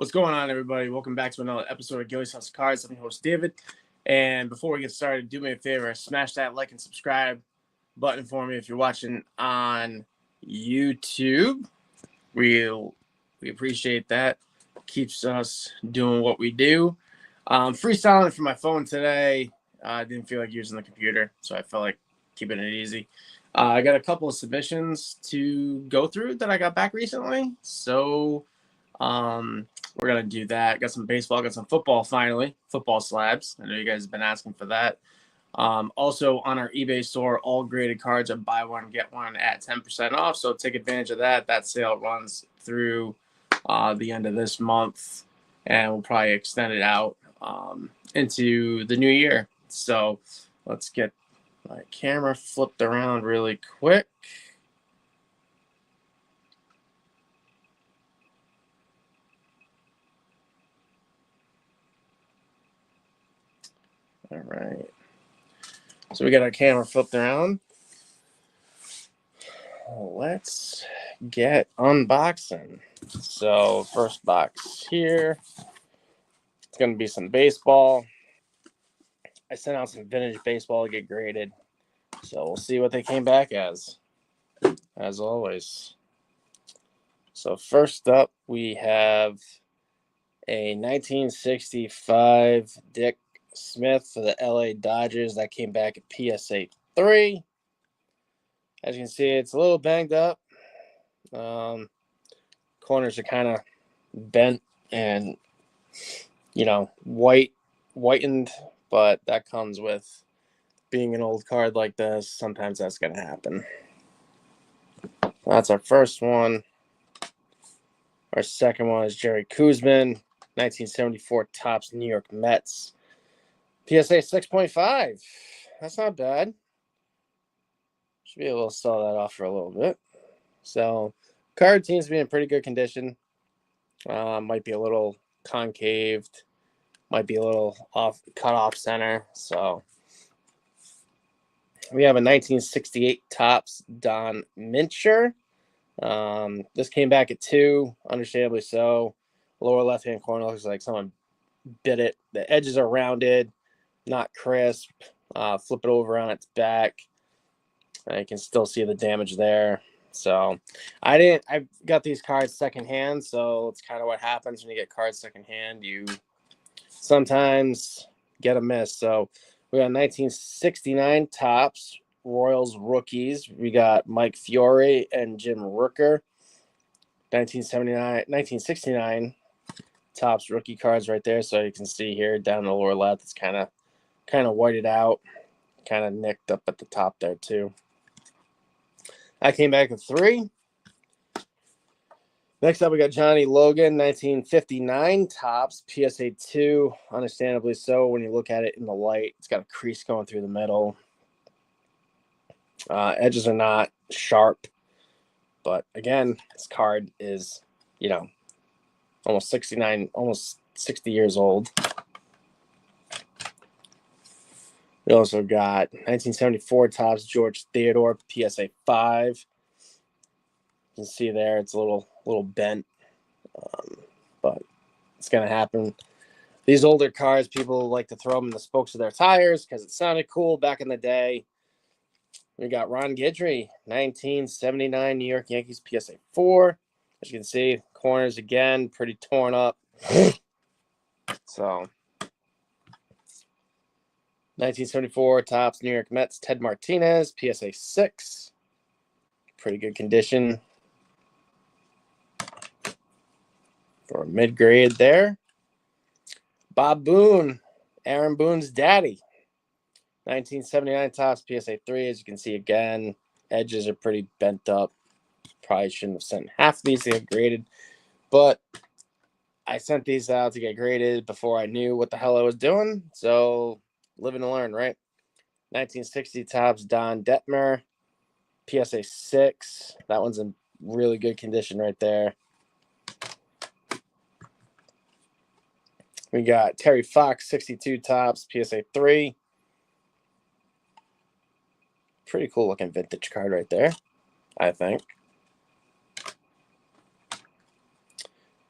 What's going on, everybody? Welcome back to another episode of Gilly's House of Cards. I'm your host, David. And before we get started, do me a favor, smash that like and subscribe button for me if you're watching on YouTube. We appreciate that. Keeps us doing what we do. Freestyling from my phone today. I didn't feel like using the computer, so I felt like keeping it easy. I got a couple of submissions to go through that I got back recently. So we're going to do that. Got some baseball, got some football finally. Football slabs. I know you guys have been asking for that. Also on our eBay store, all graded cards are buy one, get one at 10% off. So take advantage of that. That sale runs through the end of this month, and we'll probably extend it out into the new year. So let's get my camera flipped around really quick. All right. So we got our camera flipped around. Let's get unboxing. So first box here. It's going to be some baseball. I sent out some vintage baseball to get graded. So we'll see what they came back as always. So first up, we have a 1965 Dick Smith for the LA Dodgers that came back at PSA 3. As you can see, it's a little banged up. Corners are kind of bent and, whitened, but that comes with being an old card like this. Sometimes that's going to happen. That's our first one. Our second one is Jerry Koosman, 1974 Topps New York Mets. PSA 6.5. That's not bad. Should be able to sell that off for a little bit. So, card seems to be in pretty good condition. Might be a little concaved. Might be a little cut off center. So, we have a 1968 Topps Don Mincher. This came back at 2, understandably so. Lower left-hand corner looks like someone bit it. The edges are rounded, not crisp. Flip it over on its back. You can still see the damage there. So I got these cards secondhand, so it's kind of what happens when you get cards secondhand. You sometimes get a miss. So we got 1969 Topps Royals rookies. We got Mike Fiore and Jim Rooker. 1969 Topps rookie cards right there. So you can see here down in the lower left, it's kind of whited out, kind of nicked up at the top there too. I came back at 3. Next up, we got Johnny Logan, 1959 Topps PSA 2. Understandably so. When you look at it in the light, it's got a crease going through the middle. Edges are not sharp, but again, this card is, almost 69, almost 60 years old. We also got 1974 Topps George Theodore PSA 5. You can see there it's a little bent, but it's going to happen. These older cars, people like to throw them in the spokes of their tires because it sounded cool back in the day. We got Ron Guidry, 1979 New York Yankees PSA 4. As you can see, corners again, pretty torn up. So, 1974 Topps New York Mets Ted Martinez PSA 6. Pretty good condition for mid-grade there. Bob Boone, Aaron Boone's daddy. 1979 Topps PSA 3. As you can see again, edges are pretty bent up. Probably shouldn't have sent half of these to get graded, but I sent these out to get graded before I knew what the hell I was doing. So live and learn, right? 1960 Topps Don Detmer PSA 6. That one's in really good condition right there. We got Terry Fox, 62 Topps PSA 3. Pretty cool looking vintage card right there, I think.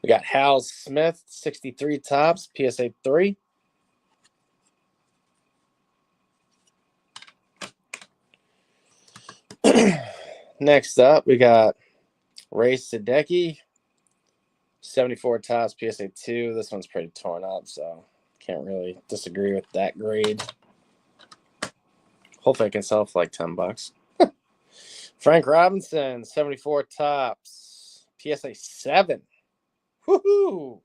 We got Hal Smith, 63 tops, PSA 3. Next up, we got Ray Sadecki, 74 tops, PSA 2. This one's pretty torn up, so can't really disagree with that grade. Hopefully I can sell it for like $10. Frank Robinson, 74 tops, PSA 7. Woohoo!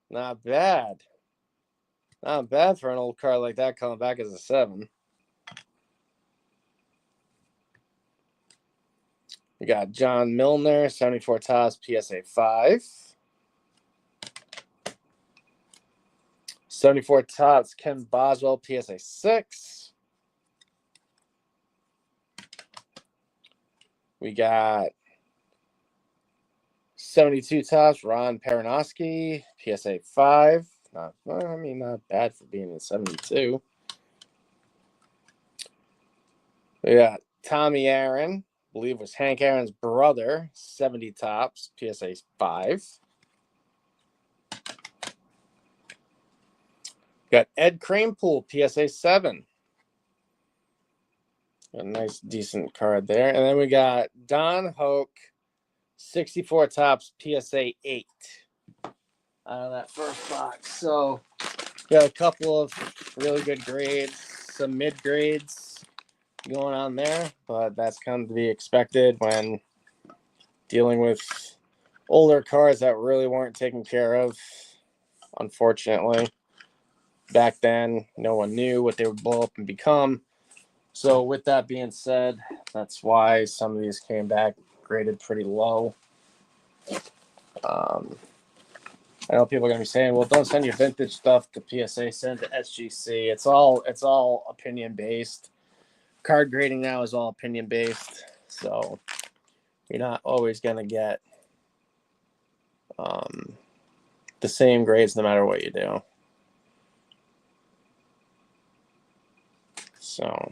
Not bad. Not bad for an old card like that coming back as a 7. We got John Milner, 74 tops, PSA 5. 74 tops, Ken Boswell, PSA 6. We got 72 tops, Ron Peranowski, PSA 5. Not bad for being a 72. We got Tommy Aaron, I believe was Hank Aaron's brother, 70 tops, PSA 5. Got Ed Kranepool, PSA 7. A nice, decent card there. And then we got Don Hoke, 64 tops, PSA 8. Out of that first box. So, we got a couple of really good grades, some mid grades going on there, but that's kind of to be expected when dealing with older cards that really weren't taken care of, unfortunately. Back then, no one knew what they would blow up and become. So with that being said, that's why some of these came back graded pretty low. I know people are going to be saying, well, don't send your vintage stuff to PSA, send it to SGC. It's all opinion-based. Card grading now is all opinion-based. So you're not always going to get the same grades no matter what you do. So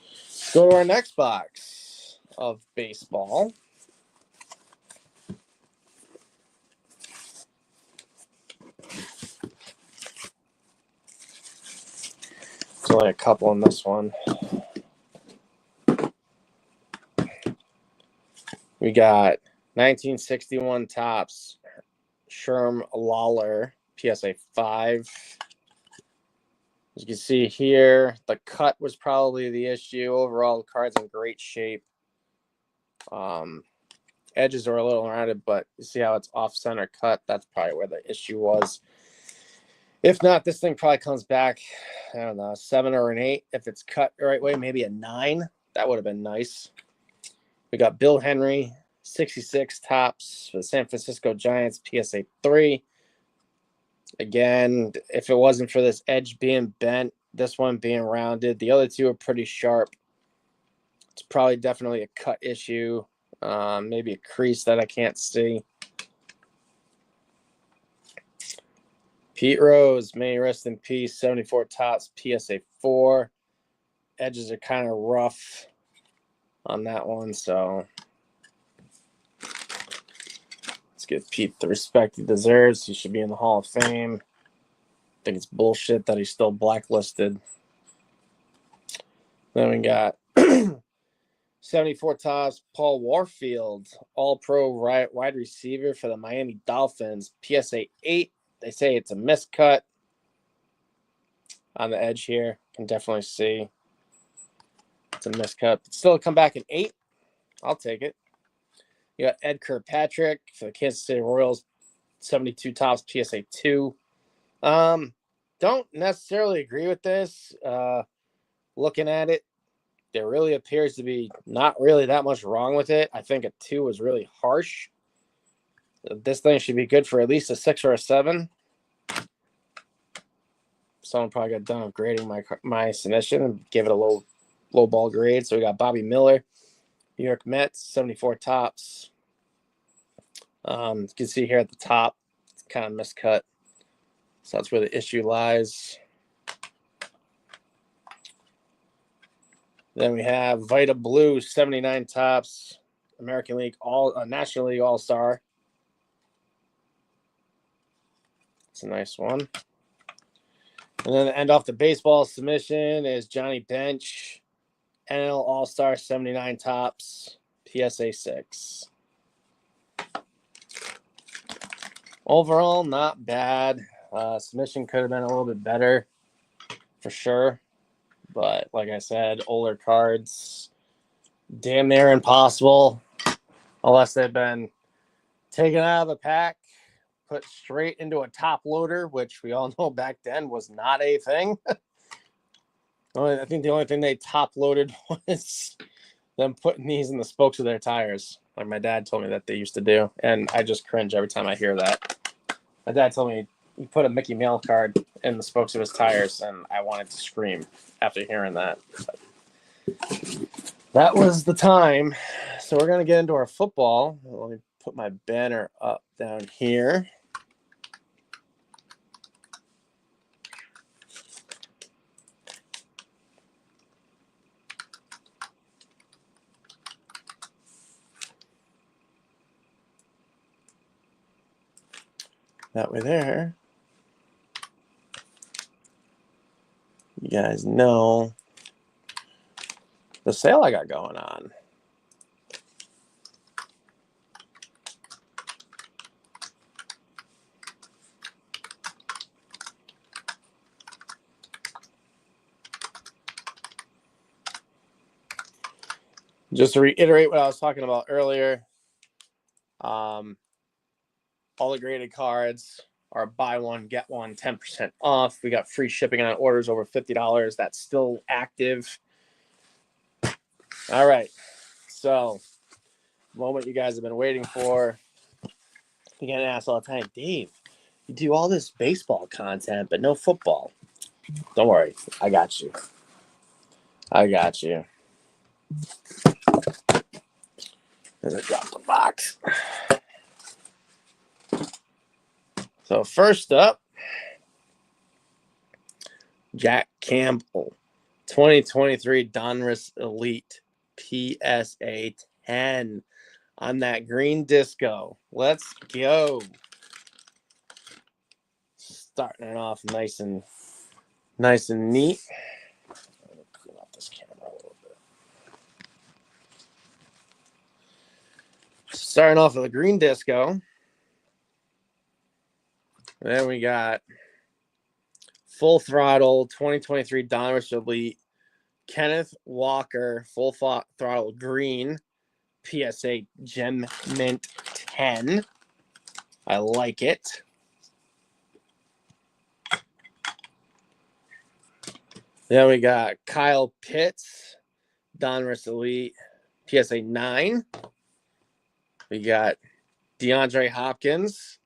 let's go to our next box of baseball. There's only a couple in this one. We got 1961 tops, Sherm Lawler, PSA 5. As you can see here, the cut was probably the issue. Overall, the card's in great shape. Edges are a little rounded, but you see how it's off-center cut? That's probably where the issue was. If not, this thing probably comes back, I don't know, 7 or an 8. If it's cut the right way, maybe a 9. That would have been nice. We got Bill Henry, 66 tops for the San Francisco Giants, PSA 3. Again, if it wasn't for this edge being bent, this one being rounded, the other two are pretty sharp. It's probably definitely a cut issue, maybe a crease that I can't see. Pete Rose, may rest in peace, 74 tops, PSA 4. Edges are kind of rough on that one, so let's give Pete the respect he deserves. He should be in the Hall of Fame. I think it's bullshit that he's still blacklisted. Then we got 74 tops, Paul Warfield, all-pro wide receiver for the Miami Dolphins, PSA 8. They say it's a miscut on the edge here. Can definitely see it's a miscut. But still come back an 8. I'll take it. You got Ed Kirkpatrick for the Kansas City Royals, 72 tops, PSA 2. Don't necessarily agree with this. Looking at it, there really appears to be not really that much wrong with it. I think a 2 was really harsh. This thing should be good for at least a 6 or a 7. Someone probably got done grading my submission and gave it a low ball grade. So we got Bobby Miller, New York Mets, 74 tops. You can see here at the top, it's kind of miscut. So that's where the issue lies. Then we have Vita Blue, 79 tops, American League National League All-Star. It's a nice one. And then to end off the baseball submission is Johnny Bench, NL All-Star 79 Tops, PSA 6. Overall, not bad. Submission could have been a little bit better, for sure. But like I said, older cards, damn near impossible, unless they've been taken out of the pack, put straight into a top loader, which we all know back then was not a thing. I think the only thing they top loaded was them putting these in the spokes of their tires, like my dad told me that they used to do. And I just cringe every time I hear that. My dad told me he put a Mickey Mail card in the spokes of his tires, and I wanted to scream after hearing that. But that was the time. So we're going to get into our football. Let me put my banner up down here. That way there. You guys know the sale I got going on. Just to reiterate what I was talking about earlier, all the graded cards are buy one, get one, 10% off. We got free shipping on orders over $50. That's still active. All right. So, moment you guys have been waiting for. You get asked all the time, Dave, you do all this baseball content, but no football. Don't worry. I got you. I got you. As I drop the box. So first up, Jack Campbell, 2023 Donruss Elite PSA 10 on that green disco. Let's go. Starting it off nice and neat. Let me clean up this camera a little bit. Starting off with a green disco. Then we got Full Throttle 2023 Donruss Elite Kenneth Walker Full Throttle Green PSA Gem Mint 10. I like it. Then we got Kyle Pitts Donruss Elite PSA 9. We got DeAndre Hopkins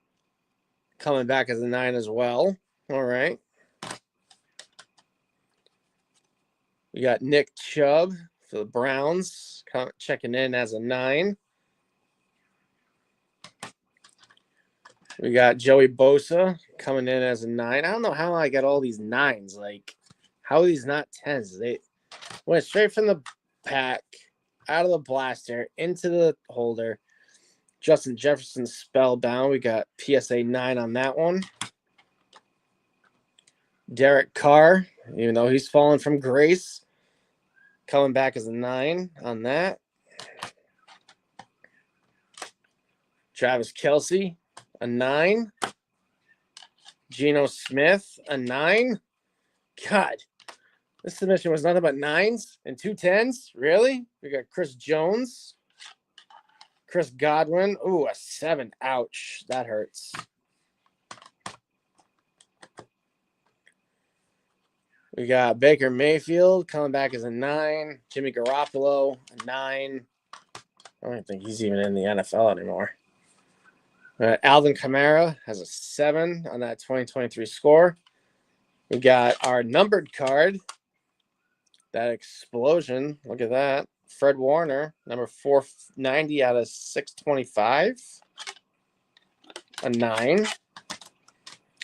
coming back as a 9 as well. All right. We got Nick Chubb for the Browns checking in as a 9. We got Joey Bosa coming in as a 9. I don't know how I got all these 9s. Like, how are these not 10s? They went straight from the pack, out of the blaster, into the holder. Justin Jefferson spellbound. We got PSA 9 on that one. Derek Carr, even though he's fallen from grace, coming back as a 9 on that. Travis Kelce, a 9. Geno Smith, a 9. God, this submission was nothing but 9s and 2 10s. Really? We got Chris Jones. Chris Godwin. Ooh, a 7. Ouch. That hurts. We got Baker Mayfield coming back as a 9. Jimmy Garoppolo, a 9. I don't think he's even in the NFL anymore. Alvin Kamara has a 7 on that 2023 score. We got our numbered card. That explosion. Look at that. Fred Warner, number 490 out of 625. A 9.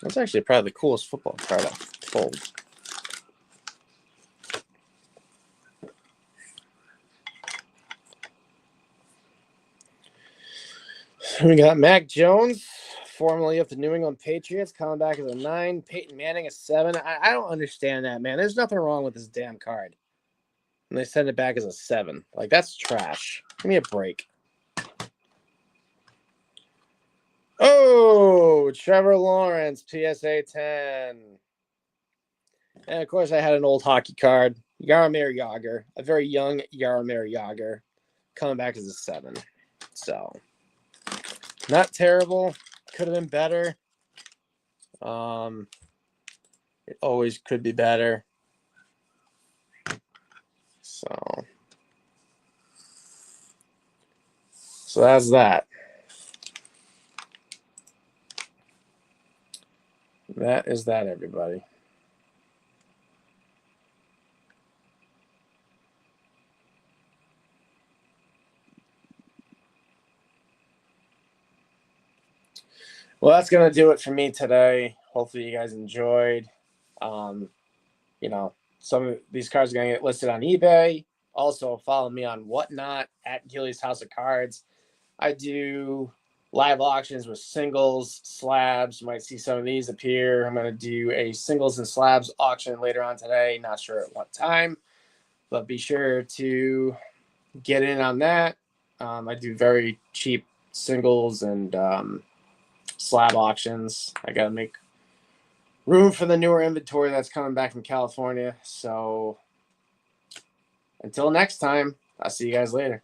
That's actually probably the coolest football card I've pulled. We got Mac Jones formerly of the New England Patriots, coming back as a 9. Peyton Manning a 7. I don't understand that, man. There's nothing wrong with this damn card. And they send it back as a 7. Like, that's trash. Give me a break. Oh, Trevor Lawrence, PSA 10. And, of course, I had an old hockey card. Jaromir Jagr, a very young Jaromir Jagr, coming back as a 7. So, not terrible. Could have been better. It always could be better. So that's that. That is that, everybody. Well, that's going to do it for me today. Hopefully you guys enjoyed. You know, some of these cards are going to get listed on eBay. Also, follow me on Whatnot at Gilly's House of Cards. I do live auctions with singles, slabs. You might see some of these appear. I'm going to do a singles and slabs auction later on today. Not sure at what time, but be sure to get in on that. I do very cheap singles and slab auctions. I got to make room for the newer inventory that's coming back from California. So until next time, I'll see you guys later.